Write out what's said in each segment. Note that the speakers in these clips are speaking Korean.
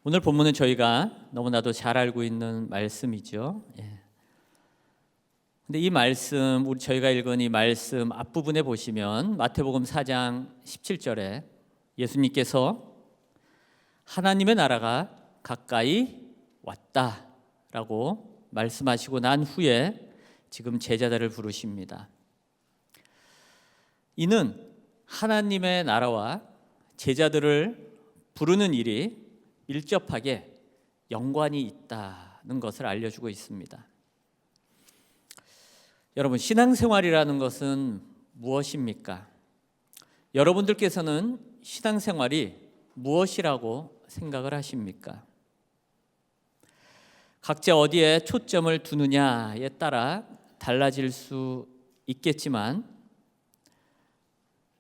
오늘 본문은 저희가 너무나도 잘 알고 있는 말씀이죠. 근데 이 말씀, 저희가 읽은 이 말씀 앞부분에 보시면 마태복음 4장 17절에 예수님께서 하나님의 나라가 가까이 왔다라고 말씀하시고 난 후에 지금 제자들을 부르십니다. 이는 하나님의 나라와 제자들을 부르는 일이 밀접하게 연관이 있다는 것을 알려주고 있습니다. 여러분, 신앙생활이라는 것은 무엇입니까? 여러분들께서는 신앙생활이 무엇이라고 생각을 하십니까? 각자 어디에 초점을 두느냐에 따라 달라질 수 있겠지만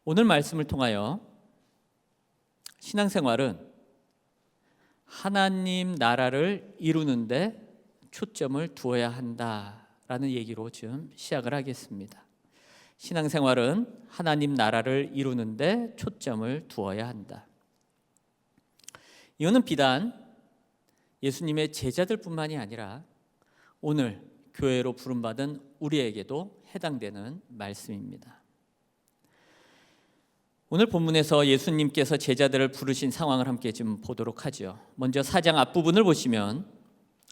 오늘 말씀을 통하여 신앙생활은 하나님 나라를 이루는데 초점을 두어야 한다라는 얘기로 좀 시작을 하겠습니다. 신앙생활은 하나님 나라를 이루는데 초점을 두어야 한다. 이거는 비단 예수님의 제자들뿐만이 아니라 오늘 교회로 부름받은 우리에게도 해당되는 말씀입니다. 오늘 본문에서 예수님께서 제자들을 부르신 상황을 함께 좀 보도록 하죠. 먼저 4장 앞부분을 보시면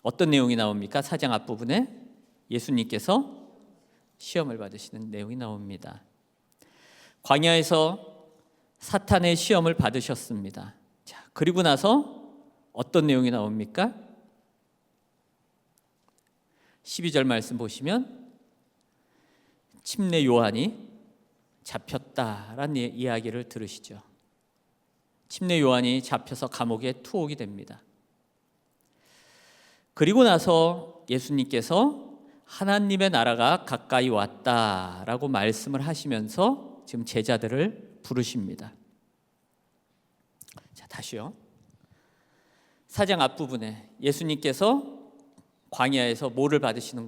어떤 내용이 나옵니까? 4장 앞부분에 예수님께서 시험을 받으시는 내용이 나옵니다. 광야에서 사탄의 시험을 받으셨습니다. 자, 그리고 나서 어떤 내용이 나옵니까? 12절 말씀 보시면 침례 요한이 잡혔다라는 이야기를 들으시죠. 침례 요한이 잡혀서 감옥에 투옥이 됩니다. 그리고 나서 예수님께서 하나님의 나라가 가까이 왔다라고 말씀을 하시면서 지금 제자들을 부르십니다. 자, 다시요. 4장 앞부분에 예수님께서 광야에서 뭐를 받으시는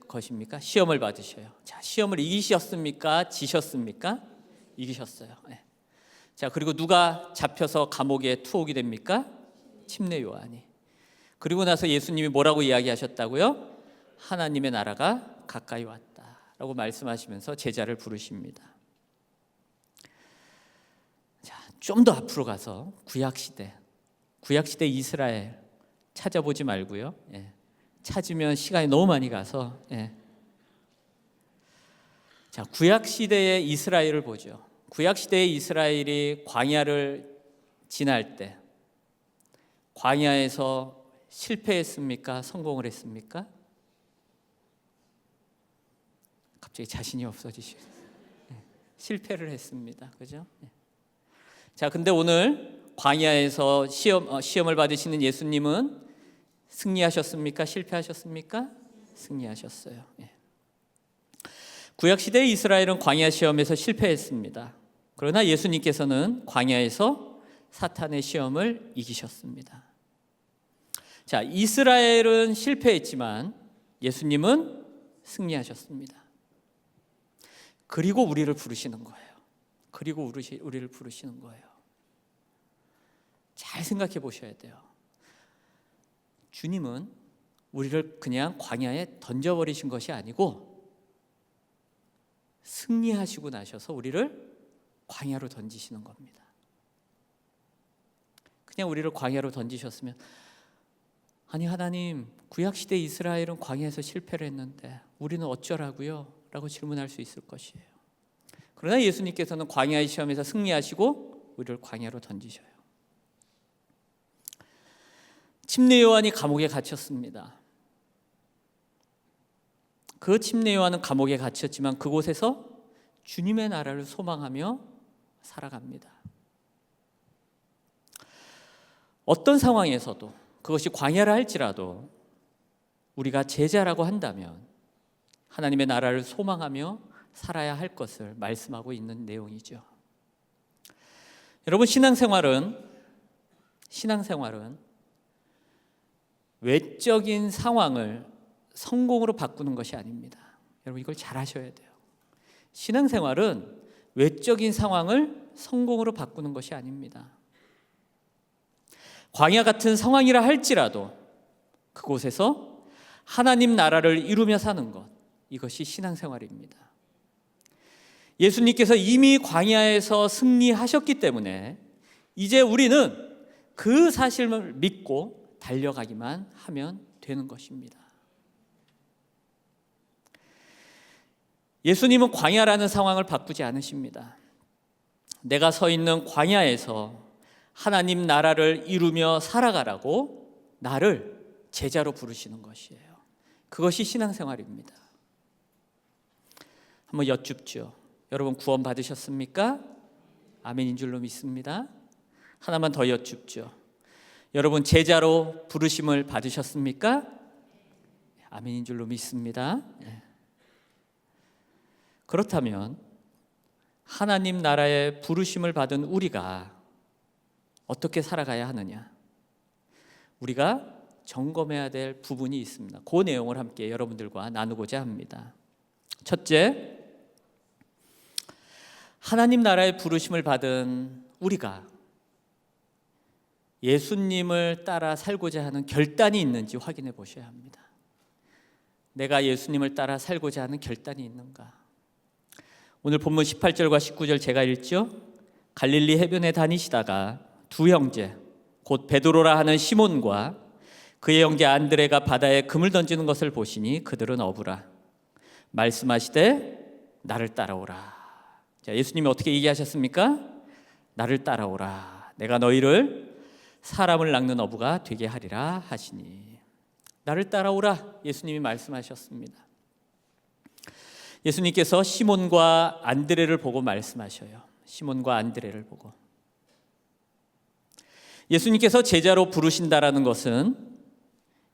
것입니까? 시험을 받으셔요. 자, 시험을 이기셨습니까? 지셨습니까? 이기셨어요. 네. 자, 그리고 누가 잡혀서 감옥에 투옥이 됩니까? 침례 요한이. 그리고 나서 예수님이 뭐라고 이야기하셨다고요? 하나님의 나라가 가까이 왔다라고 말씀하시면서 제자를 부르십니다. 자, 좀 더 앞으로 가서 구약시대 이스라엘 찾아보지 말고요. 찾으면 시간이 너무 많이 가서 자, 구약시대의 이스라엘을 보죠. 구약시대의 이스라엘이 광야를 지날 때 광야에서 실패했습니까? 성공을 했습니까? 갑자기 자신이 없어지시죠. 실패를 했습니다. 그죠? 자, 근데 오늘 광야에서 시험을 받으시는 예수님은 승리하셨습니까? 실패하셨습니까? 승리하셨어요. 구약시대의 이스라엘은 광야 시험에서 실패했습니다. 그러나 예수님께서는 광야에서 사탄의 시험을 이기셨습니다. 자, 이스라엘은 실패했지만 예수님은 승리하셨습니다. 그리고 우리를 부르시는 거예요. 그리고 우리를 부르시는 거예요. 잘 생각해 보셔야 돼요. 주님은 우리를 그냥 광야에 던져버리신 것이 아니고 승리하시고 나셔서 우리를 광야로 던지시는 겁니다. 그냥 우리를 광야로 던지셨으면 아니 하나님, 구약시대 이스라엘은 광야에서 실패를 했는데 우리는 어쩌라고요? 라고 질문할 수 있을 것이에요. 그러나 예수님께서는 광야의 시험에서 승리하시고 우리를 광야로 던지셔요. 침례 요한이 감옥에 갇혔습니다. 그 침례 요한은 감옥에 갇혔지만 그곳에서 주님의 나라를 소망하며 살아갑니다. 어떤 상황에서도 그것이 광야라 할지라도 우리가 제자라고 한다면 하나님의 나라를 소망하며 살아야 할 것을 말씀하고 있는 내용이죠. 여러분, 신앙생활은 외적인 상황을 성공으로 바꾸는 것이 아닙니다. 여러분, 이걸 잘 하셔야 돼요. 신앙생활은 외적인 상황을 성공으로 바꾸는 것이 아닙니다. 광야 같은 상황이라 할지라도 그곳에서 하나님 나라를 이루며 사는 것, 이것이 신앙생활입니다. 예수님께서 이미 광야에서 승리하셨기 때문에 이제 우리는 그 사실을 믿고 달려가기만 하면 되는 것입니다. 예수님은 광야라는 상황을 바꾸지 않으십니다. 내가 서 있는 광야에서 하나님 나라를 이루며 살아가라고 나를 제자로 부르시는 것이에요. 그것이 신앙생활입니다. 한번 여쭙죠. 여러분 구원 받으셨습니까? 아멘인 줄로 믿습니다. 하나만 더 여쭙죠. 여러분 제자로 부르심을 받으셨습니까? 아멘인 줄로 믿습니다. 그렇다면 하나님 나라의 부르심을 받은 우리가 어떻게 살아가야 하느냐? 우리가 점검해야 될 부분이 있습니다. 그 내용을 함께 여러분들과 나누고자 합니다. 첫째, 하나님 나라의 부르심을 받은 우리가 예수님을 따라 살고자 하는 결단이 있는지 확인해 보셔야 합니다. 내가 예수님을 따라 살고자 하는 결단이 있는가? 오늘 본문 18절과 19절 제가 읽죠. 갈릴리 해변에 다니시다가 두 형제 곧 베드로라 하는 시몬과 그의 형제 안드레가 바다에 금을 던지는 것을 보시니 그들은 어부라. 말씀하시되 나를 따라오라. 자, 예수님이 어떻게 얘기하셨습니까? 나를 따라오라. 내가 너희를 사람을 낚는 어부가 되게 하리라 하시니. 나를 따라오라. 예수님이 말씀하셨습니다. 예수님께서 시몬과 안드레를 보고 말씀하셔요. 시몬과 안드레를 보고. 예수님께서 제자로 부르신다라는 것은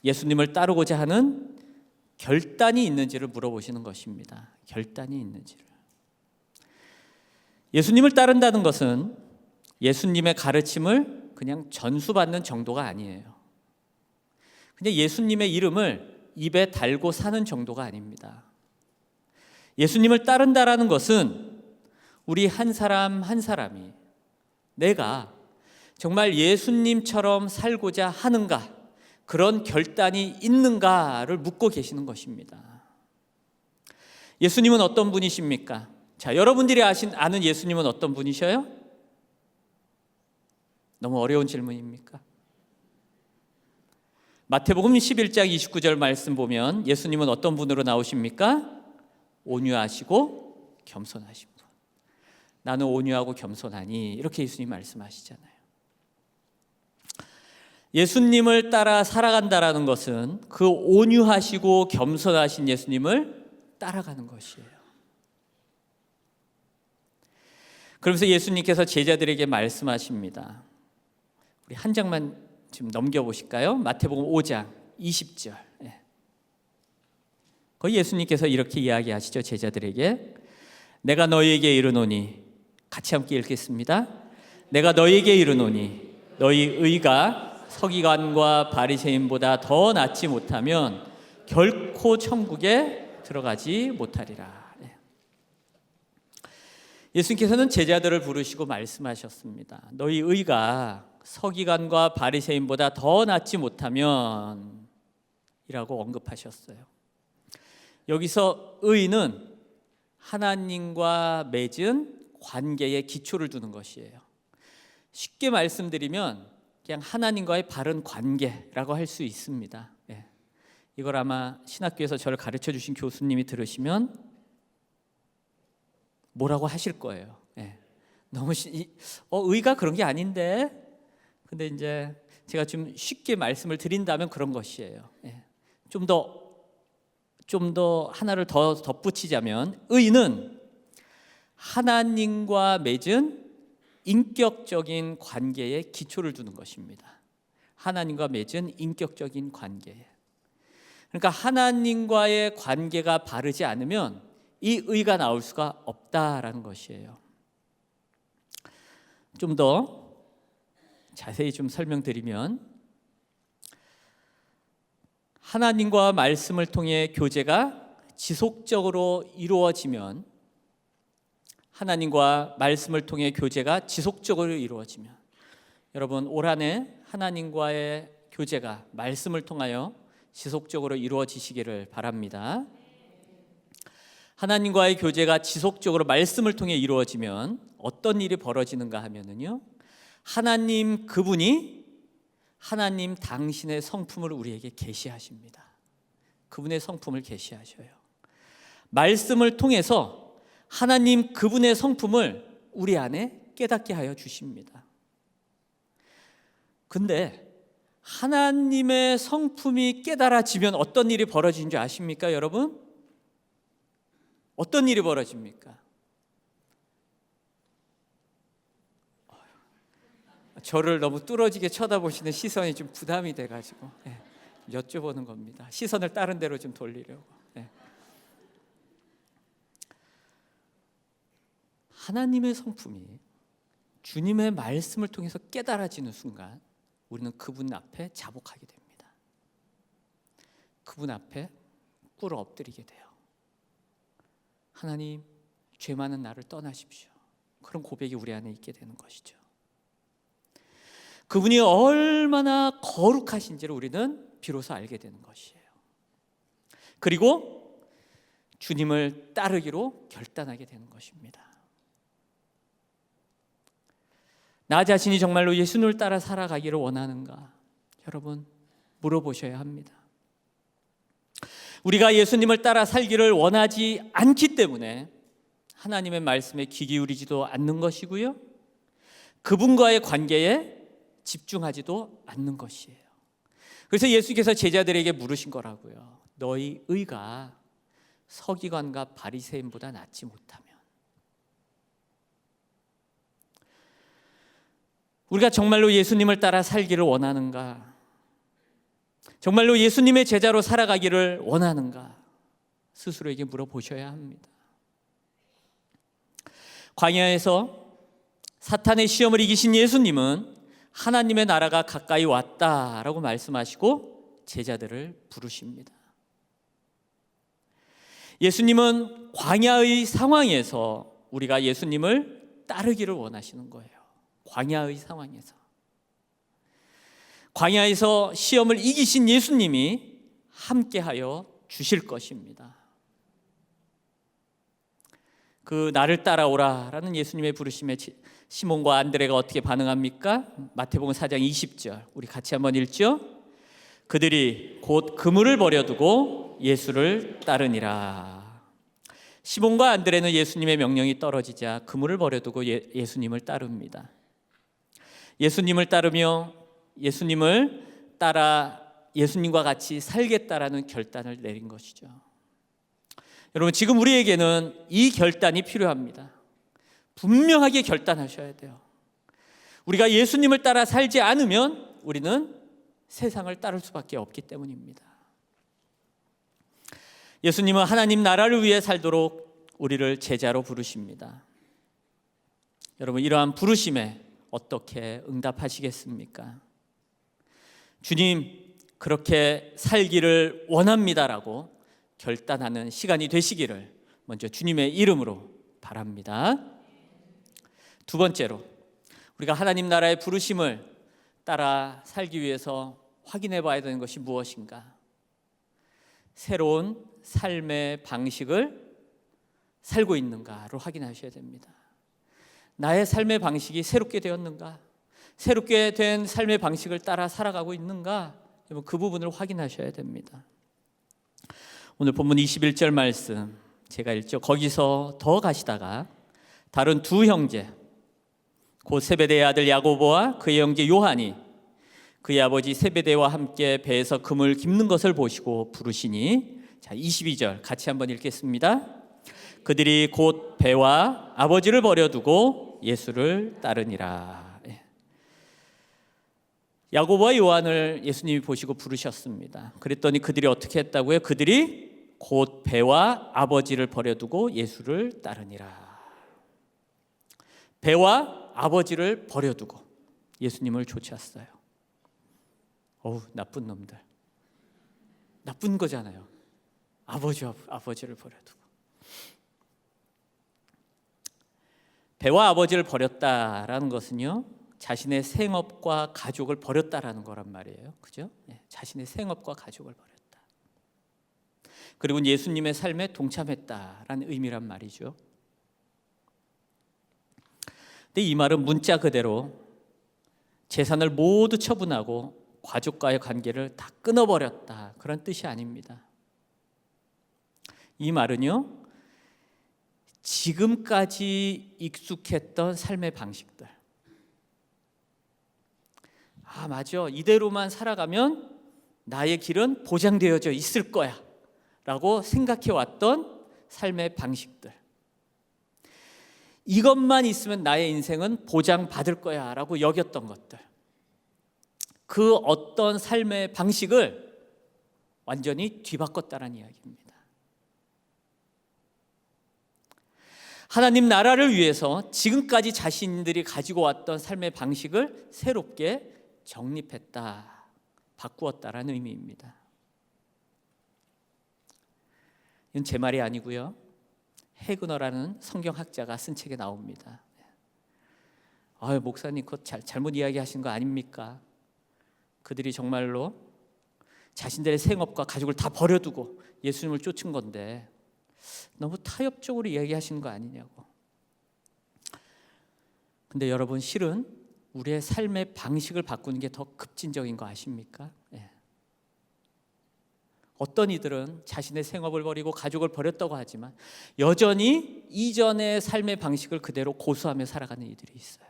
예수님을 따르고자 하는 결단이 있는지를 물어보시는 것입니다. 결단이 있는지를. 예수님을 따른다는 것은 예수님의 가르침을 그냥 전수받는 정도가 아니에요. 그냥 예수님의 이름을 입에 달고 사는 정도가 아닙니다. 예수님을 따른다라는 것은 우리 한 사람 한 사람이 내가 정말 예수님처럼 살고자 하는가, 그런 결단이 있는가를 묻고 계시는 것입니다. 예수님은 어떤 분이십니까? 자, 여러분들이 아는 예수님은 어떤 분이셔요? 너무 어려운 질문입니까? 마태복음 11장 29절 말씀 보면 예수님은 어떤 분으로 나오십니까? 온유하시고 겸손하신 분. 나는 온유하고 겸손하니, 이렇게 예수님 말씀하시잖아요. 예수님을 따라 살아간다라는 것은 그 온유하시고 겸손하신 예수님을 따라가는 것이에요. 그러면서 예수님께서 제자들에게 말씀하십니다. 우리 한 장만 지금 넘겨보실까요? 마태복음 5장 20절. 거기 예수님께서 이렇게 이야기하시죠. 제자들에게 내가 너희에게 이르노니, 같이 함께 읽겠습니다. 내가 너희에게 이르노니 너희 의가 서기관과 바리새인보다 더 낫지 못하면 결코 천국에 들어가지 못하리라. 예수님께서는 제자들을 부르시고 말씀하셨습니다. 너희 의가 서기관과 바리새인보다 더 낫지 못하면 이라고 언급하셨어요. 여기서 의는 하나님과 맺은 관계에 기초를 두는 것이에요. 쉽게 말씀드리면 그냥 하나님과의 바른 관계라고 할 수 있습니다. 이걸 아마 신학교에서 저를 가르쳐 주신 교수님이 들으시면 뭐라고 하실 거예요. 너무 의가 그런 게 아닌데. 근데 이제 제가 좀 쉽게 말씀을 드린다면 그런 것이에요. 좀 더 하나를 더 덧붙이자면 의는 하나님과 맺은 인격적인 관계에 기초를 두는 것입니다. 하나님과 맺은 인격적인 관계. 그러니까 하나님과의 관계가 바르지 않으면 이 의가 나올 수가 없다라는 것이에요. 좀 더 자세히 좀 설명드리면, 하나님과 말씀을 통해 교제가 지속적으로 이루어지면, 하나님과 말씀을 통해 교제가 지속적으로 이루어지면, 여러분 올 한 해 하나님과의 교제가 말씀을 통하여 지속적으로 이루어지시기를 바랍니다. 하나님과의 교제가 지속적으로 말씀을 통해 이루어지면 어떤 일이 벌어지는가 하면은요, 하나님 그분이 하나님 당신의 성품을 우리에게 계시하십니다. 그분의 성품을 계시하셔요. 말씀을 통해서 하나님 그분의 성품을 우리 안에 깨닫게 하여 주십니다. 근데 하나님의 성품이 깨달아지면 어떤 일이 벌어지는 줄 아십니까, 여러분? 어떤 일이 벌어집니까? 저를 너무 뚫어지게 쳐다보시는 시선이 좀 부담이 돼가지고 여쭤보는 겁니다. 시선을 다른 데로 좀 돌리려고. 하나님의 성품이 주님의 말씀을 통해서 깨달아지는 순간 우리는 그분 앞에 자복하게 됩니다. 그분 앞에 꿇어 엎드리게 돼요. 하나님, 죄 많은 나를 떠나십시오. 그런 고백이 우리 안에 있게 되는 것이죠. 그분이 얼마나 거룩하신지를 우리는 비로소 알게 되는 것이에요. 그리고 주님을 따르기로 결단하게 되는 것입니다. 나 자신이 정말로 예수님을 따라 살아가기를 원하는가? 여러분, 물어보셔야 합니다. 우리가 예수님을 따라 살기를 원하지 않기 때문에 하나님의 말씀에 귀 기울이지도 않는 것이고요, 그분과의 관계에 집중하지도 않는 것이에요. 그래서 예수께서 제자들에게 물으신 거라고요. 너희 의가 서기관과 바리새인보다 낫지 못하면. 우리가 정말로 예수님을 따라 살기를 원하는가? 정말로 예수님의 제자로 살아가기를 원하는가? 스스로에게 물어보셔야 합니다. 광야에서 사탄의 시험을 이기신 예수님은 하나님의 나라가 가까이 왔다라고 말씀하시고 제자들을 부르십니다. 예수님은 광야의 상황에서 우리가 예수님을 따르기를 원하시는 거예요. 광야의 상황에서. 광야에서 시험을 이기신 예수님이 함께하여 주실 것입니다. 그 나를 따라오라라는 예수님의 부르심에 시몬과 안드레가 어떻게 반응합니까? 마태복음 4장 20절 우리 같이 한번 읽죠. 그들이 곧 그물을 버려두고 예수를 따르니라. 시몬과 안드레는 예수님의 명령이 떨어지자 그물을 버려두고 예수님을 따릅니다. 예수님을 따르며 예수님을 따라 예수님과 같이 살겠다라는 결단을 내린 것이죠. 여러분, 지금 우리에게는 이 결단이 필요합니다. 분명하게 결단하셔야 돼요. 우리가 예수님을 따라 살지 않으면 우리는 세상을 따를 수밖에 없기 때문입니다. 예수님은 하나님 나라를 위해 살도록 우리를 제자로 부르십니다. 여러분, 이러한 부르심에 어떻게 응답하시겠습니까? 주님, 그렇게 살기를 원합니다라고 결단하는 시간이 되시기를 먼저 주님의 이름으로 바랍니다. 두 번째로, 우리가 하나님 나라의 부르심을 따라 살기 위해서 확인해 봐야 되는 것이 무엇인가? 새로운 삶의 방식을 살고 있는가를 확인하셔야 됩니다. 나의 삶의 방식이 새롭게 되었는가? 새롭게 된 삶의 방식을 따라 살아가고 있는가? 그 부분을 확인하셔야 됩니다. 오늘 본문 21절 말씀 제가 읽죠. 거기서 더 가시다가 다른 두 형제 곧 세베대의 아들 야고보와 그의 형제 요한이 그의 아버지 세베대와 함께 배에서 금을 깁는 것을 보시고 부르시니, 자 22절 같이 한번 읽겠습니다. 그들이 곧 배와 아버지를 버려두고 예수를 따르니라. 야고보와 요한을 예수님이 보시고 부르셨습니다. 그랬더니 그들이 어떻게 했다고요? 그들이 곧 배와 아버지를 버려두고 예수를 따르니라. 배와 아버지를 버려두고 예수님을 쫓았어요. 어우, 나쁜 놈들. 나쁜 거잖아요. 아버지를 버려두고. 배와 아버지를 버렸다라는 것은요, 자신의 생업과 가족을 버렸다라는 거란 말이에요. 그죠? 자신의 생업과 가족을 버렸다. 그리고 예수님의 삶에 동참했다라는 의미란 말이죠. 근데 이 말은 문자 그대로 재산을 모두 처분하고 가족과의 관계를 다 끊어버렸다, 그런 뜻이 아닙니다. 이 말은요, 지금까지 익숙했던 삶의 방식들, 맞아, 이대로만 살아가면 나의 길은 보장되어져 있을 거야 라고 생각해왔던 삶의 방식들, 이것만 있으면 나의 인생은 보장받을 거야 라고 여겼던 것들, 그 어떤 삶의 방식을 완전히 뒤바꿨다는 이야기입니다. 하나님 나라를 위해서 지금까지 자신들이 가지고 왔던 삶의 방식을 새롭게 정립했다, 바꾸었다라는 의미입니다. 이건 제 말이 아니고요, 헤그너라는 성경학자가 쓴 책에 나옵니다. 목사님 그거 잘못 이야기하신 거 아닙니까? 그들이 정말로 자신들의 생업과 가족을 다 버려두고 예수님을 쫓은 건데 너무 타협적으로 이야기하시는 거 아니냐고. 근데 여러분, 실은 우리의 삶의 방식을 바꾸는 게 더 급진적인 거 아십니까? 어떤 이들은 자신의 생업을 버리고 가족을 버렸다고 하지만 여전히 이전의 삶의 방식을 그대로 고수하며 살아가는 이들이 있어요.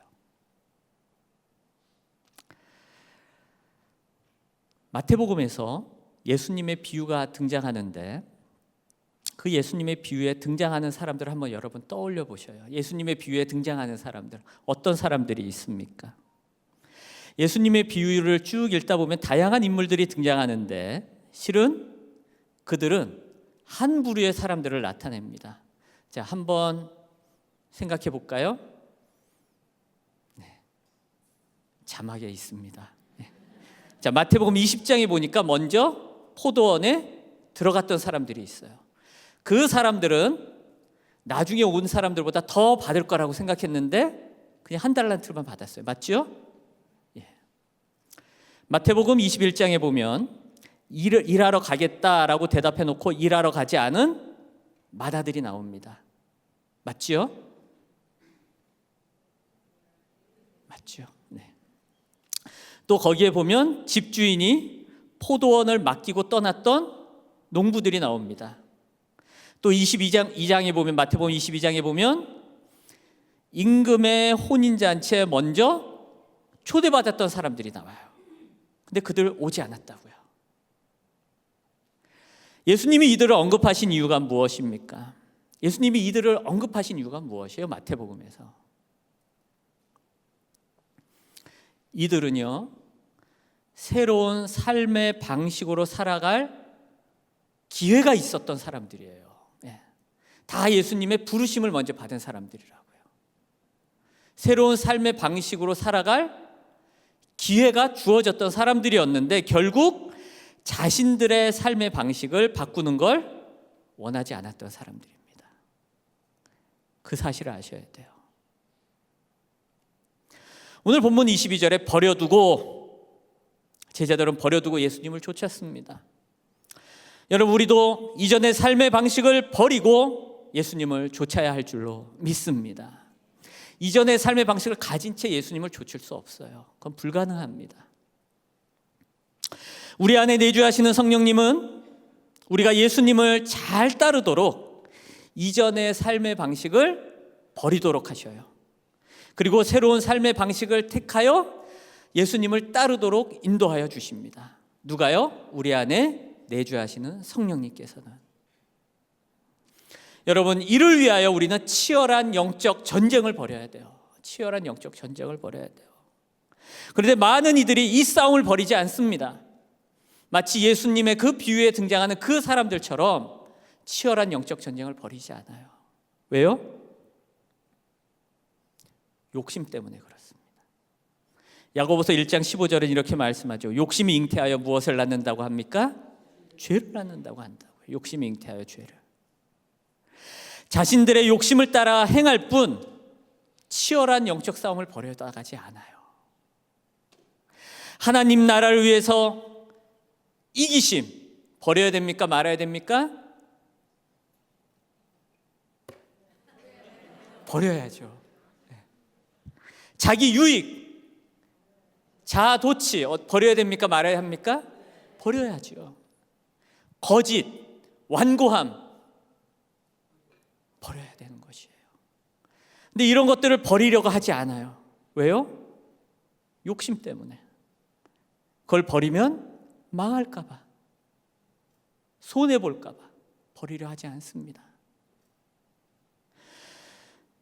마태복음에서 예수님의 비유가 등장하는데 그 예수님의 비유에 등장하는 사람들을 한번 여러분 떠올려 보셔요. 예수님의 비유에 등장하는 사람들, 어떤 사람들이 있습니까? 예수님의 비유를 쭉 읽다 보면 다양한 인물들이 등장하는데 실은 그들은 한 부류의 사람들을 나타냅니다. 자, 한번 생각해 볼까요? 자막에 있습니다. 자, 마태복음 20장에 보니까 먼저 포도원에 들어갔던 사람들이 있어요. 그 사람들은 나중에 온 사람들보다 더 받을 거라고 생각했는데 그냥 한 달란트만 받았어요. 맞죠? 마태복음 21장에 보면 일하러 가겠다라고 대답해 놓고 일하러 가지 않은 마다들이 나옵니다. 맞죠? 맞죠? 네. 또 거기에 보면 집주인이 포도원을 맡기고 떠났던 농부들이 나옵니다. 또 2장에 보면, 마태복음 22장에 보면 임금의 혼인잔치에 먼저 초대받았던 사람들이 나와요. 근데 그들 오지 않았다고요. 예수님이 이들을 언급하신 이유가 무엇입니까? 예수님이 이들을 언급하신 이유가 무엇이에요? 마태복음에서 이들은요, 새로운 삶의 방식으로 살아갈 기회가 있었던 사람들이에요. 다 예수님의 부르심을 먼저 받은 사람들이라고요. 새로운 삶의 방식으로 살아갈 기회가 주어졌던 사람들이었는데 결국 자신들의 삶의 방식을 바꾸는 걸 원하지 않았던 사람들입니다. 그 사실을 아셔야 돼요. 오늘 본문 22절에 제자들은 버려두고 예수님을 쫓았습니다. 여러분, 우리도 이전의 삶의 방식을 버리고 예수님을 쫓아야 할 줄로 믿습니다. 이전의 삶의 방식을 가진 채 예수님을 쫓을 수 없어요. 그건 불가능합니다. 우리 안에 내주하시는 성령님은 우리가 예수님을 잘 따르도록 이전의 삶의 방식을 버리도록 하셔요. 그리고 새로운 삶의 방식을 택하여 예수님을 따르도록 인도하여 주십니다. 누가요? 우리 안에 내주하시는 성령님께서는. 여러분, 이를 위하여 우리는 치열한 영적 전쟁을 벌여야 돼요. 치열한 영적 전쟁을 벌여야 돼요. 그런데 많은 이들이 이 싸움을 벌이지 않습니다. 마치 예수님의 그 비유에 등장하는 그 사람들처럼 치열한 영적 전쟁을 벌이지 않아요. 왜요? 욕심 때문에 그렇습니다. 야고보서 1장 15절은 이렇게 말씀하죠. 욕심이 잉태하여 무엇을 낳는다고 합니까? 죄를 낳는다고 한다고요. 욕심이 잉태하여 죄를. 자신들의 욕심을 따라 행할 뿐 치열한 영적 싸움을 벌여 나가지 않아요. 하나님 나라를 위해서 이기심 버려야 됩니까? 말아야 됩니까? 버려야죠. 자기 유익, 자아도취 버려야 됩니까? 말아야 합니까? 버려야죠. 거짓, 완고함 버려야 되는 것이에요. 근데 이런 것들을 버리려고 하지 않아요. 왜요? 욕심 때문에. 그걸 버리면 망할까 봐, 손해볼까 봐 버리려 하지 않습니다.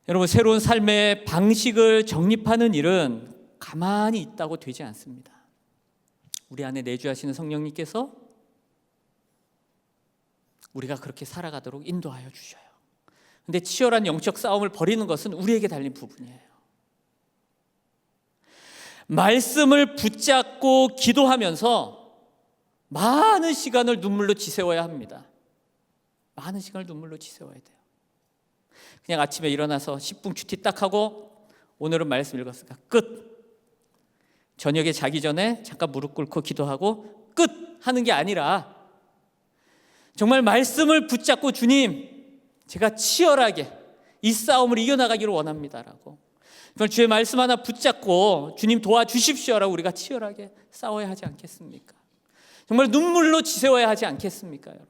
여러분, 새로운 삶의 방식을 정립하는 일은 가만히 있다고 되지 않습니다. 우리 안에 내주하시는 성령님께서 우리가 그렇게 살아가도록 인도하여 주셔요. 근데 치열한 영적 싸움을 벌이는 것은 우리에게 달린 부분이에요. 말씀을 붙잡고 기도하면서 많은 시간을 눈물로 지새워야 합니다. 많은 시간을 눈물로 지새워야 돼요. 그냥 아침에 일어나서 10분 큐티 딱 하고 오늘은 말씀 읽었으니까 끝. 저녁에 자기 전에 잠깐 무릎 꿇고 기도하고 끝 하는 게 아니라 정말 말씀을 붙잡고 주님, 제가 치열하게 이 싸움을 이겨나가기를 원합니다라고, 정말 주의 말씀 하나 붙잡고 주님 도와주십시오라고 우리가 치열하게 싸워야 하지 않겠습니까? 정말 눈물로 지새워야 하지 않겠습니까, 여러분?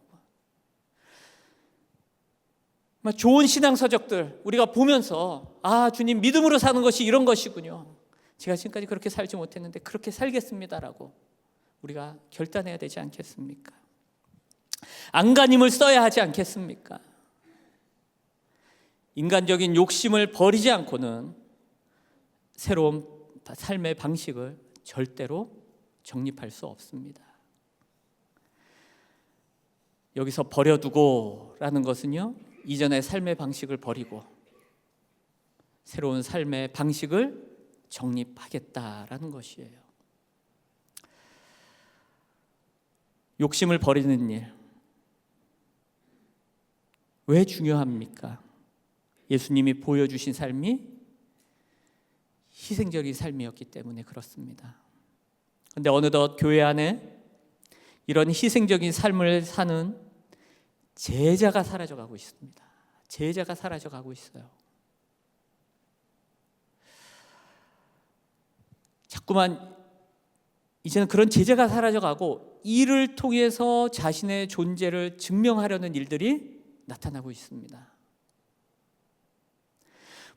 좋은 신앙 서적들 우리가 보면서 아, 주님 믿음으로 사는 것이 이런 것이군요. 제가 지금까지 그렇게 살지 못했는데 그렇게 살겠습니다라고 우리가 결단해야 되지 않겠습니까? 안간힘을 써야 하지 않겠습니까? 인간적인 욕심을 버리지 않고는 새로운 삶의 방식을 절대로 정립할 수 없습니다. 여기서 버려두고라는 것은요, 이전의 삶의 방식을 버리고 새로운 삶의 방식을 정립하겠다라는 것이에요. 욕심을 버리는 일, 왜 중요합니까? 예수님이 보여주신 삶이 희생적인 삶이었기 때문에 그렇습니다. 그런데 어느덧 교회 안에 이런 희생적인 삶을 사는 제자가 사라져가고 있습니다. 제자가 사라져가고 있어요. 자꾸만 이제는 그런 제자가 사라져가고 이를 통해서 자신의 존재를 증명하려는 일들이 나타나고 있습니다.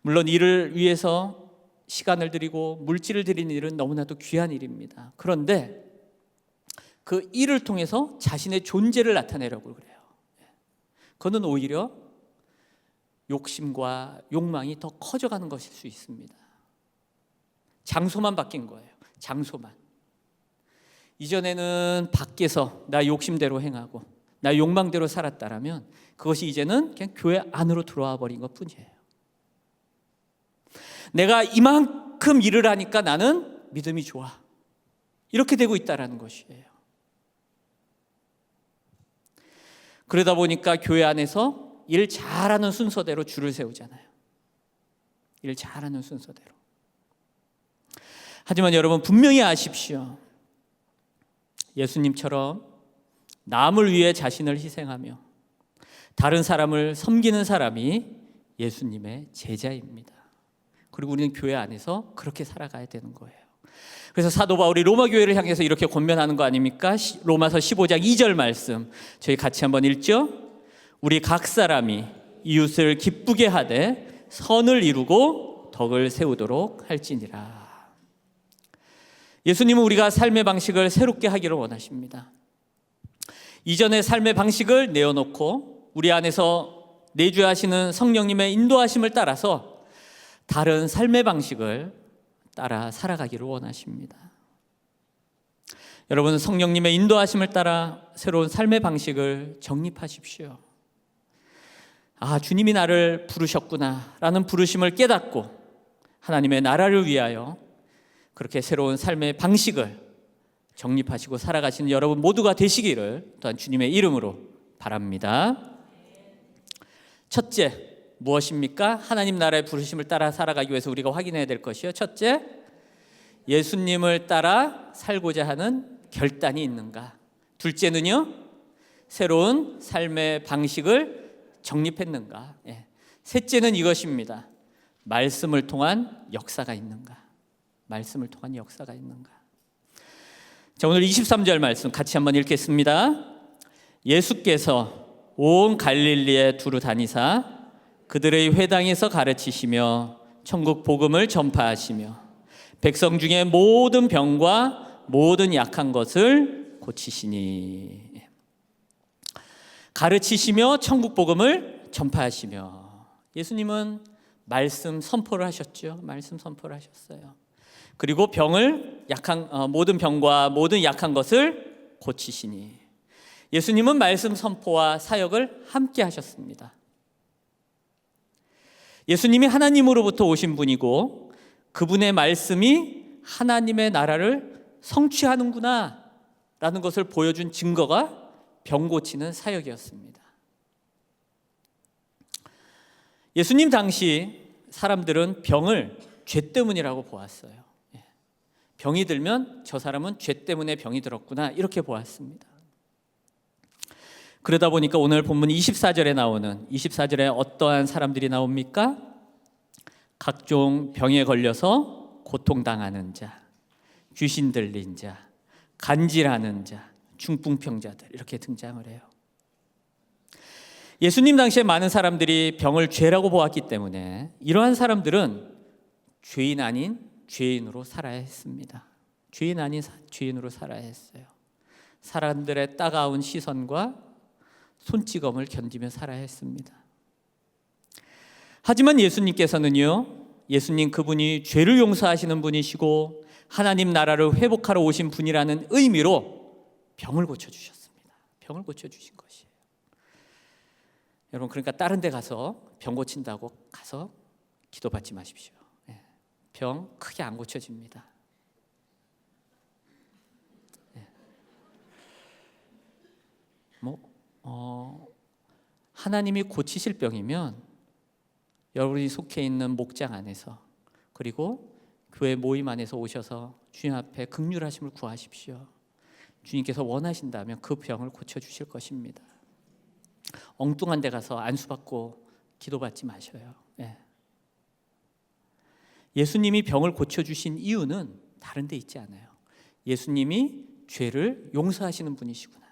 물론 이를 위해서 시간을 들이고 물질을 들이는 일은 너무나도 귀한 일입니다. 그런데 그 일을 통해서 자신의 존재를 나타내려고 그래요. 그거는 오히려 욕심과 욕망이 더 커져가는 것일 수 있습니다. 장소만 바뀐 거예요. 장소만. 이전에는 밖에서 나 욕심대로 행하고 나 욕망대로 살았다라면 그것이 이제는 그냥 교회 안으로 들어와 버린 것뿐이에요. 내가 이만큼 일을 하니까 나는 믿음이 좋아, 이렇게 되고 있다라는 것이에요. 그러다 보니까 교회 안에서 일 잘하는 순서대로 줄을 세우잖아요. 일 잘하는 순서대로. 하지만 여러분 분명히 아십시오. 예수님처럼 남을 위해 자신을 희생하며 다른 사람을 섬기는 사람이 예수님의 제자입니다. 그리고 우리는 교회 안에서 그렇게 살아가야 되는 거예요. 그래서 사도 바울이 로마 교회를 향해서 이렇게 권면하는 거 아닙니까? 로마서 15장 2절 말씀 저희 같이 한번 읽죠. 우리 각 사람이 이웃을 기쁘게 하되 선을 이루고 덕을 세우도록 할지니라. 예수님은 우리가 삶의 방식을 새롭게 하기를 원하십니다. 이전의 삶의 방식을 내어놓고 우리 안에서 내주하시는 성령님의 인도하심을 따라서 다른 삶의 방식을 따라 살아가기를 원하십니다. 여러분, 성령님의 인도하심을 따라 새로운 삶의 방식을 정립하십시오. 아, 주님이 나를 부르셨구나 라는 부르심을 깨닫고 하나님의 나라를 위하여 그렇게 새로운 삶의 방식을 정립하시고 살아가시는 여러분 모두가 되시기를 또한 주님의 이름으로 바랍니다. 첫째, 무엇입니까? 하나님 나라의 부르심을 따라 살아가기 위해서 우리가 확인해야 될 것이요. 첫째, 예수님을 따라 살고자 하는 결단이 있는가? 둘째는요, 새로운 삶의 방식을 정립했는가? 셋째는 이것입니다. 말씀을 통한 역사가 있는가? 말씀을 통한 역사가 있는가? 자, 오늘 23절 말씀 같이 한번 읽겠습니다. 예수께서 온 갈릴리에 두루 다니사 그들의 회당에서 가르치시며 천국 복음을 전파하시며 백성 중에 모든 병과 모든 약한 것을 고치시니. 가르치시며 천국 복음을 전파하시며. 예수님은 말씀 선포를 하셨죠. 말씀 선포를 하셨어요. 그리고 모든 병과 모든 약한 것을 고치시니. 예수님은 말씀 선포와 사역을 함께 하셨습니다. 예수님이 하나님으로부터 오신 분이고 그분의 말씀이 하나님의 나라를 성취하는구나 라는 것을 보여준 증거가 병 고치는 사역이었습니다. 예수님 당시 사람들은 병을 죄 때문이라고 보았어요. 병이 들면 저 사람은 죄 때문에 병이 들었구나 이렇게 보았습니다. 그러다 보니까 오늘 본문 24절에 어떠한 사람들이 나옵니까? 각종 병에 걸려서 고통당하는 자, 귀신 들린 자, 간질하는 자, 중풍병자들 이렇게 등장을 해요. 예수님 당시에 많은 사람들이 병을 죄라고 보았기 때문에 이러한 사람들은 죄인 아닌 죄인으로 살아야 했습니다. 죄인 아닌 죄인으로 살아야 했어요. 사람들의 따가운 시선과 손찌검을 견디며 살아야 했습니다. 하지만 예수님께서는요, 예수님 그분이 죄를 용서하시는 분이시고 하나님 나라를 회복하러 오신 분이라는 의미로 병을 고쳐주셨습니다. 병을 고쳐주신 것이에요. 여러분, 그러니까 다른 데 가서 병 고친다고 가서 기도받지 마십시오. 병 크게 안 고쳐집니다. 하나님이 고치실 병이면 여러분이 속해 있는 목장 안에서 그리고 교회 모임 안에서 오셔서 주님 앞에 긍휼하심을 구하십시오. 주님께서 원하신다면 그 병을 고쳐주실 것입니다. 엉뚱한 데 가서 안수받고 기도받지 마셔요. 예수님이 병을 고쳐주신 이유는 다른 데 있지 않아요. 예수님이 죄를 용서하시는 분이시구나.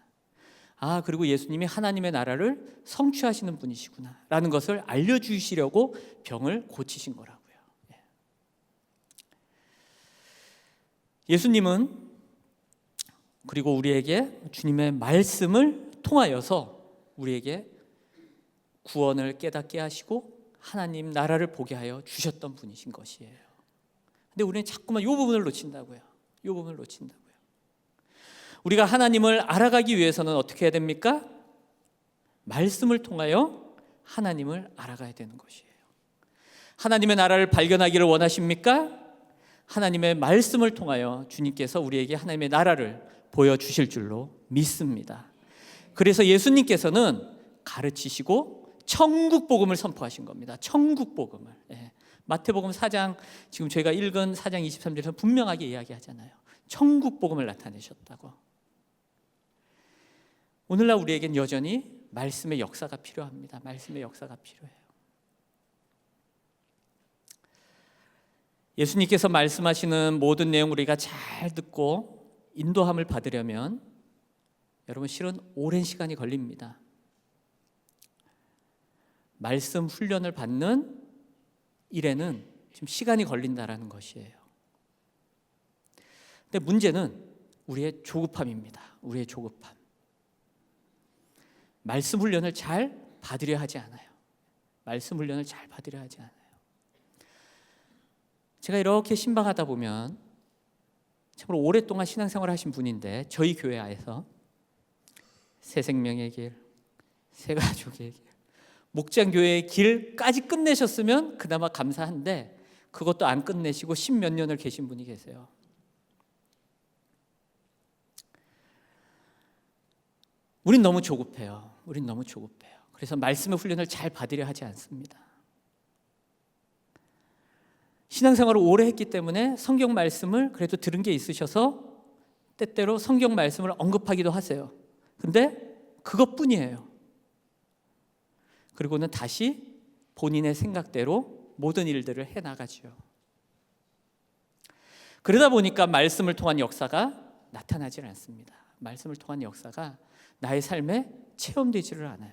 그리고 예수님이 하나님의 나라를 성취하시는 분이시구나 라는 것을 알려주시려고 병을 고치신 거라고요. 예수님은 그리고 우리에게 주님의 말씀을 통하여서 우리에게 구원을 깨닫게 하시고 하나님 나라를 보게 하여 주셨던 분이신 것이에요. 근데 우리는 자꾸만 이 부분을 놓친다고요. 이 부분을 놓친다고요. 우리가 하나님을 알아가기 위해서는 어떻게 해야 됩니까? 말씀을 통하여 하나님을 알아가야 되는 것이에요. 하나님의 나라를 발견하기를 원하십니까? 하나님의 말씀을 통하여 주님께서 우리에게 하나님의 나라를 보여주실 줄로 믿습니다. 그래서 예수님께서는 가르치시고 천국 복음을 선포하신 겁니다. 천국 복음을. 마태복음 4장, 지금 저희가 읽은 4장 23절에서 분명하게 이야기하잖아요. 천국 복음을 나타내셨다고. 오늘날 우리에겐 여전히 말씀의 역사가 필요합니다. 말씀의 역사가 필요해요. 예수님께서 말씀하시는 모든 내용 우리가 잘 듣고 인도함을 받으려면 여러분 실은 오랜 시간이 걸립니다. 말씀 훈련을 받는 일에는 지금 시간이 걸린다라는 것이에요. 근데 문제는 우리의 조급함입니다. 우리의 조급함. 말씀 훈련을 잘 받으려 하지 않아요. 말씀 훈련을 잘 받으려 하지 않아요. 제가 이렇게 신방하다 보면 참으로 오랫동안 신앙생활을 하신 분인데 저희 교회 안에서 새 생명의 길, 새 가족의 길, 목장교회의 길까지 끝내셨으면 그나마 감사한데 그것도 안 끝내시고 10몇 년을 계신 분이 계세요. 우린 너무 조급해요. 우린 너무 조급해요. 그래서 말씀의 훈련을 잘 받으려 하지 않습니다. 신앙생활을 오래 했기 때문에 성경 말씀을 그래도 들은 게 있으셔서 때때로 성경 말씀을 언급하기도 하세요. 근데 그것뿐이에요. 그리고는 다시 본인의 생각대로 모든 일들을 해나가죠. 그러다 보니까 말씀을 통한 역사가 나타나질 않습니다. 말씀을 통한 역사가 나의 삶에 체험되지를 않아요.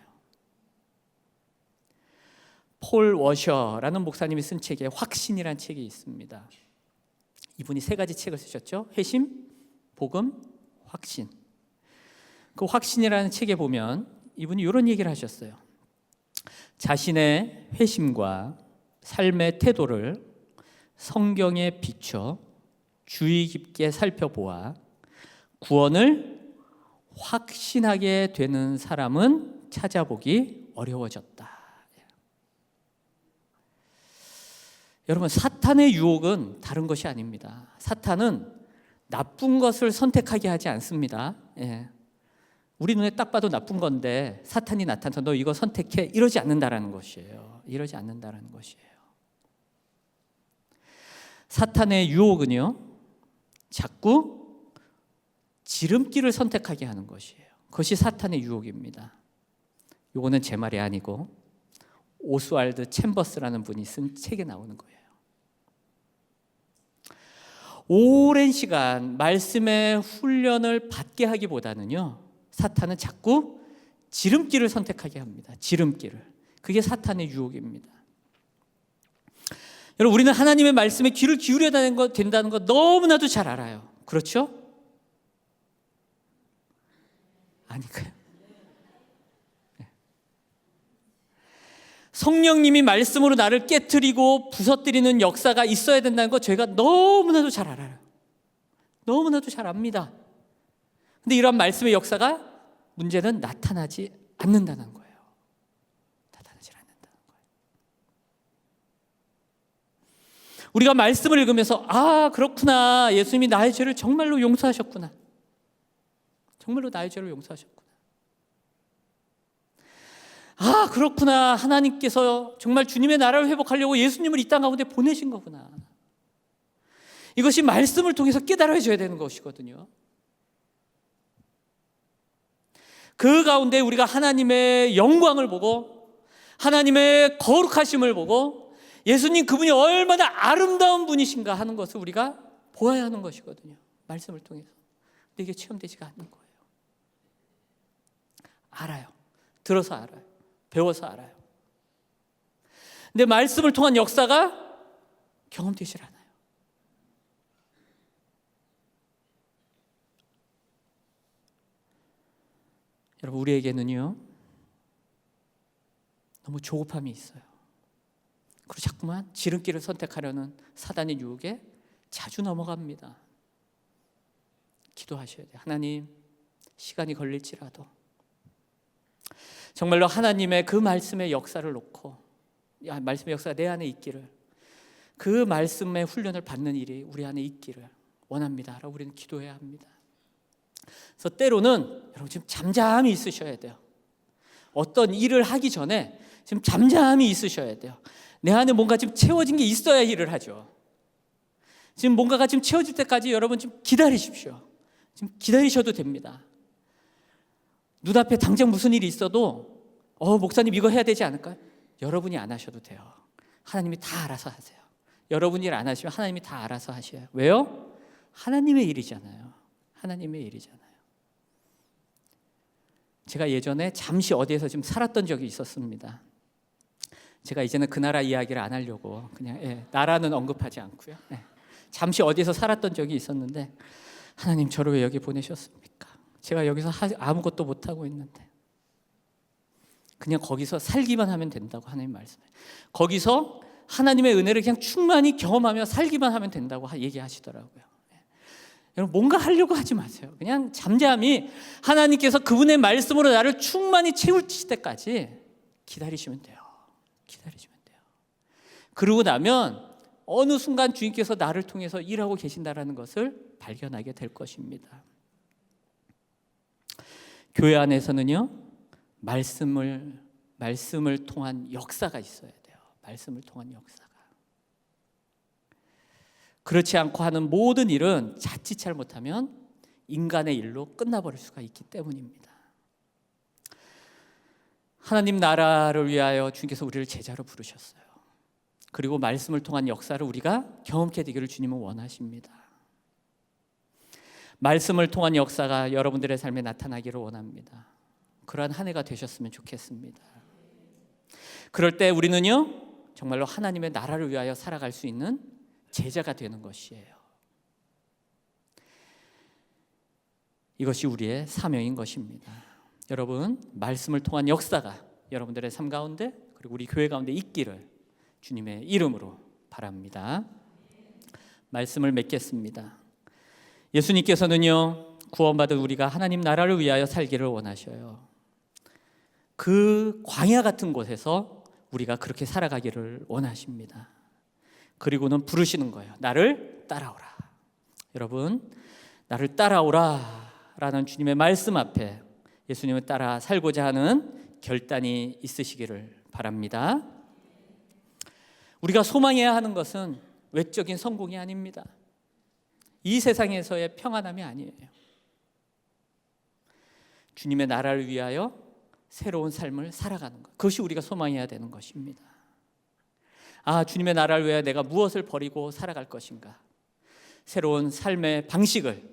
폴 워셔라는 목사님이 쓴 책에 확신이라는 책이 있습니다. 이분이 3가지 책을 쓰셨죠. 회심, 복음, 확신. 그 확신이라는 책에 보면 이분이 이런 얘기를 하셨어요. 자신의 회심과 삶의 태도를 성경에 비춰 주의 깊게 살펴보아 구원을 확신하게 되는 사람은 찾아보기 어려워졌다. 여러분, 사탄의 유혹은 다른 것이 아닙니다. 사탄은 나쁜 것을 선택하게 하지 않습니다. 우리 눈에 딱 봐도 나쁜 건데 사탄이 나타나서 너 이거 선택해, 이러지 않는다라는 것이에요. 이러지 않는다라는 것이에요. 사탄의 유혹은요, 자꾸 지름길을 선택하게 하는 것이에요. 그것이 사탄의 유혹입니다. 이거는 제 말이 아니고 오스왈드 챔버스라는 분이 쓴 책에 나오는 거예요. 오랜 시간 말씀의 훈련을 받게 하기보다는요, 사탄은 자꾸 지름길을 선택하게 합니다. 지름길을. 그게 사탄의 유혹입니다. 여러분, 우리는 하나님의 말씀에 귀를 기울여야 된다는 거 너무나도 잘 알아요. 그렇죠? 아니까요. 성령님이 말씀으로 나를 깨트리고 부서뜨리는 역사가 있어야 된다는 거 저희가 너무나도 잘 알아요. 너무나도 잘 압니다. 근데 이런 말씀의 역사가 문제는 나타나지 않는다는 거예요. 나타나지 않는다는 거예요. 우리가 말씀을 읽으면서 아, 그렇구나. 예수님이 나의 죄를 정말로 용서하셨구나. 정말로 나의 죄를 용서하셨구나. 아, 그렇구나. 하나님께서 정말 주님의 나라를 회복하려고 예수님을 이 땅 가운데 보내신 거구나. 이것이 말씀을 통해서 깨달아져야 되는 것이거든요. 그 가운데 우리가 하나님의 영광을 보고 하나님의 거룩하심을 보고 예수님 그분이 얼마나 아름다운 분이신가 하는 것을 우리가 보아야 하는 것이거든요. 말씀을 통해서. 근데 이게 체험되지가 않는 거예요. 알아요. 들어서 알아요. 배워서 알아요. 근데 말씀을 통한 역사가 경험되질 않아요. 여러분, 우리에게는요, 너무 조급함이 있어요. 그리고 자꾸만 지름길을 선택하려는 사단의 유혹에 자주 넘어갑니다. 기도하셔야 돼요. 하나님, 시간이 걸릴지라도 정말로 하나님의 그 말씀의 역사를 놓고, 말씀의 역사가 내 안에 있기를, 그 말씀의 훈련을 받는 일이 우리 안에 있기를 원합니다 라고 우리는 기도해야 합니다. 그래서 때로는 여러분 지금 잠잠히 있으셔야 돼요. 어떤 일을 하기 전에 지금 잠잠히 있으셔야 돼요. 내 안에 뭔가 지금 채워진 게 있어야 일을 하죠. 지금 뭔가가 지금 채워질 때까지 여러분 지금 기다리십시오. 지금 기다리셔도 됩니다. 눈앞에 당장 무슨 일이 있어도 목사님 이거 해야 되지 않을까요? 여러분이 안 하셔도 돼요. 하나님이 다 알아서 하세요. 여러분이 일 안 하시면 하나님이 다 알아서 하셔요. 왜요? 하나님의 일이잖아요. 하나님의 일이잖아요. 제가 예전에 잠시 어디에서 좀 살았던 적이 있었습니다. 제가 이제는 그 나라 이야기를 안 하려고 그냥 나라는 언급하지 않고요. 잠시 어디에서 살았던 적이 있었는데 하나님 저를 왜 여기 보내셨습니까? 제가 여기서 아무것도 못하고 있는데 그냥 거기서 살기만 하면 된다고 하나님 말씀해요. 거기서 하나님의 은혜를 그냥 충만히 경험하며 살기만 하면 된다고 얘기하시더라고요. 여러분 뭔가 하려고 하지 마세요. 그냥 잠잠히 하나님께서 그분의 말씀으로 나를 충만히 채우실 때까지 기다리시면 돼요. 기다리시면 돼요. 그러고 나면 어느 순간 주님께서 나를 통해서 일하고 계신다라는 것을 발견하게 될 것입니다. 교회 안에서는요, 말씀을 통한 역사가 있어야 돼요. 말씀을 통한 역사가. 그렇지 않고 하는 모든 일은 자칫 잘못하면 인간의 일로 끝나버릴 수가 있기 때문입니다. 하나님 나라를 위하여 주님께서 우리를 제자로 부르셨어요. 그리고 말씀을 통한 역사를 우리가 경험케 되기를 주님은 원하십니다. 말씀을 통한 역사가 여러분들의 삶에 나타나기를 원합니다. 그러한 한 해가 되셨으면 좋겠습니다. 그럴 때 우리는요, 정말로 하나님의 나라를 위하여 살아갈 수 있는 제자가 되는 것이에요. 이것이 우리의 사명인 것입니다. 여러분, 말씀을 통한 역사가 여러분들의 삶 가운데 그리고 우리 교회 가운데 있기를 주님의 이름으로 바랍니다. 말씀을 맺겠습니다. 예수님께서는요, 구원받은 우리가 하나님 나라를 위하여 살기를 원하셔요. 그 광야 같은 곳에서 우리가 그렇게 살아가기를 원하십니다. 그리고는 부르시는 거예요. 나를 따라오라. 여러분, 나를 따라오라 라는 주님의 말씀 앞에 예수님을 따라 살고자 하는 결단이 있으시기를 바랍니다. 우리가 소망해야 하는 것은 외적인 성공이 아닙니다. 이 세상에서의 평안함이 아니에요. 주님의 나라를 위하여 새로운 삶을 살아가는 것, 그것이 우리가 소망해야 되는 것입니다. 주님의 나라를 위하여 내가 무엇을 버리고 살아갈 것인가, 새로운 삶의 방식을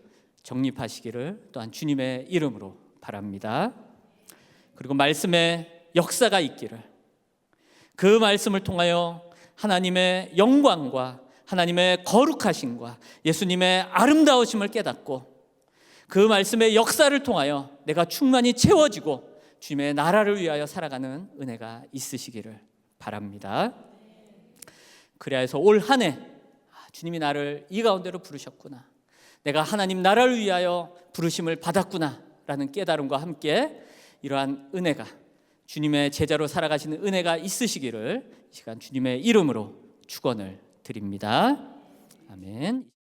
정립하시기를 또한 주님의 이름으로 바랍니다. 그리고 말씀의 역사가 있기를, 그 말씀을 통하여 하나님의 영광과 하나님의 거룩하심과 예수님의 아름다우심을 깨닫고 그 말씀의 역사를 통하여 내가 충만히 채워지고 주님의 나라를 위하여 살아가는 은혜가 있으시기를 바랍니다. 그래야 해서 올 한 해 주님이 나를 이 가운데로 부르셨구나, 내가 하나님 나라를 위하여 부르심을 받았구나 라는 깨달음과 함께 이러한 은혜가, 주님의 제자로 살아가시는 은혜가 있으시기를 이 시간 주님의 이름으로 축원을 드립니다. 아멘.